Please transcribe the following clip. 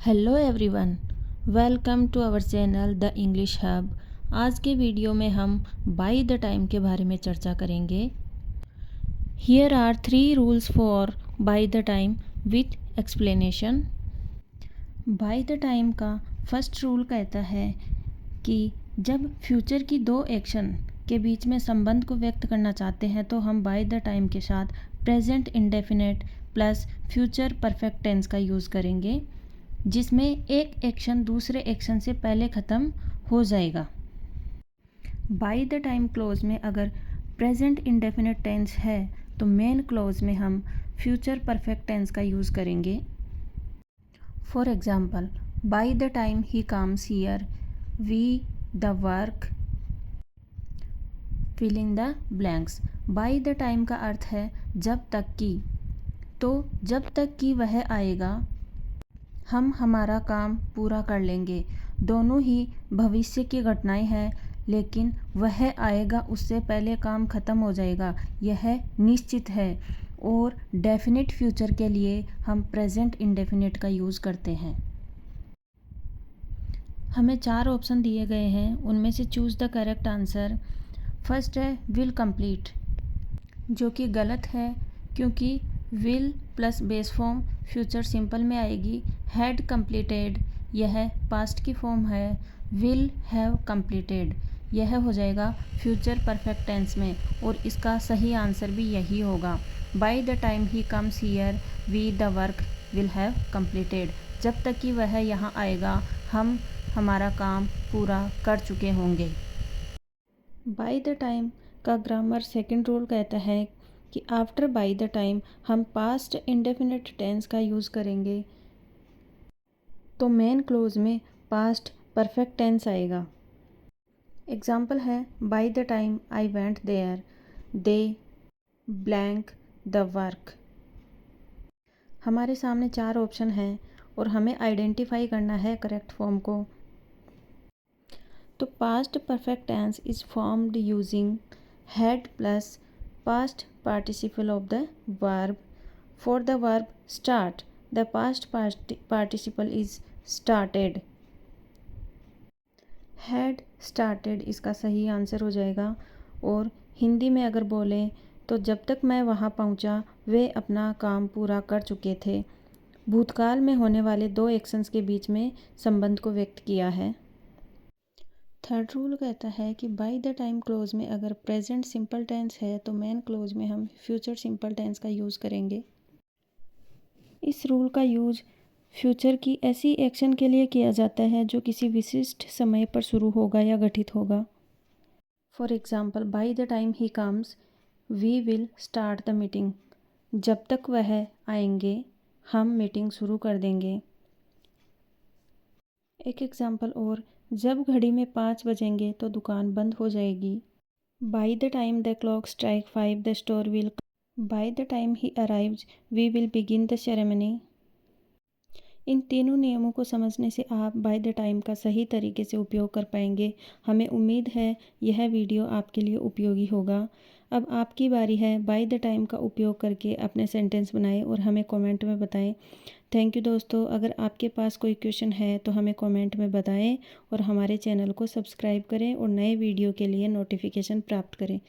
Hello everyone, welcome to our channel the English Hub. आज के video में हम बाय द टाइम के बारे में चर्चा करेंगे। Here are 3 rules for by the time with explanation. By the time का फर्स्ट रूल कहता है कि जब फ्यूचर की दो एक्शन के बीच में संबंध को व्यक्त करना चाहते हैं तो हम बाय द टाइम के साथ present indefinite plus future perfect tense का यूज़ करेंगे, जिसमें एक एक्शन दूसरे एक्शन से पहले ख़त्म हो जाएगा। बाय द टाइम क्लोज में अगर प्रेजेंट इंडेफिनिट टेंस है तो मेन क्लोज में हम फ्यूचर परफेक्ट टेंस का यूज़ करेंगे। For example, by the time he comes here we the work filling the blanks. By the time का अर्थ है जब तक कि, तो जब तक कि वह आएगा हम हमारा काम पूरा कर लेंगे। दोनों ही भविष्य की घटनाएं हैं, लेकिन वह आएगा उससे पहले काम ख़त्म हो जाएगा, यह निश्चित है। और डेफिनेट फ्यूचर के लिए हम प्रेजेंट इंडेफिनिट का यूज़ करते हैं। हमें 4 ऑप्शन दिए गए हैं, उनमें से choose the correct answer. First है विल कंप्लीट, जो कि गलत है क्योंकि will plus base form future simple में आएगी। हैड कंप्लीटेड यह पास्ट की फॉर्म है। विल हैव कंप्लीटेड यह हो जाएगा फ्यूचर परफेक्ट टेंस में, और इसका सही आंसर भी यही होगा। By the time he comes here we the work will have completed, जब तक कि वह यहाँ आएगा हम हमारा काम पूरा कर चुके होंगे। बाय द टाइम का ग्रामर सेकंड रूल कहता है कि आफ्टर बाय द टाइम हम पास्ट इंडेफिनिट टेंस का यूज़ करेंगे, तो मेन क्लोज में पास्ट परफेक्ट टेंस आएगा। एग्जाम्पल है by the time I went there they blank the work. हमारे सामने 4 ऑप्शन हैं और हमें आइडेंटिफाई करना है करेक्ट फॉर्म को। तो past perfect tense is formed using had plus past participle of the verb. For the verb start, the past participle is started. Had started इसका सही आंसर हो जाएगा। और हिंदी में अगर बोलें तो जब तक मैं वहाँ पहुँचा वे अपना काम पूरा कर चुके थे। भूतकाल में होने वाले 2 एक्शंस के बीच में संबंध को व्यक्त किया है। थर्ड रूल कहता है कि बाय द टाइम क्लोज में अगर प्रेजेंट सिंपल टेंस है तो मेन क्लोज में हम फ्यूचर सिंपल टेंस का यूज़ करेंगे। इस रूल का यूज फ्यूचर की ऐसी एक्शन के लिए किया जाता है जो किसी विशिष्ट समय पर शुरू होगा या घटित होगा। For example, by the time he comes we will start the meeting. जब तक वह आएंगे हम मीटिंग शुरू कर देंगे। एक एग्जाम्पल और, जब घड़ी में 5 बजेंगे तो दुकान बंद हो जाएगी। By the time the clock strike 5 the store will, by the time he arrives we will begin the ceremony. इन तीनों नियमों को समझने से आप बाय द टाइम का सही तरीके से उपयोग कर पाएंगे। हमें उम्मीद है यह वीडियो आपके लिए उपयोगी होगा। अब आपकी बारी है बाय द टाइम का उपयोग करके अपने सेंटेंस बनाएं और हमें कमेंट में बताएं। थैंक यू दोस्तों। अगर आपके पास कोई क्वेश्चन है तो हमें कमेंट में बताएं और हमारे चैनल को सब्सक्राइब करें और नए वीडियो के लिए नोटिफिकेशन प्राप्त करें।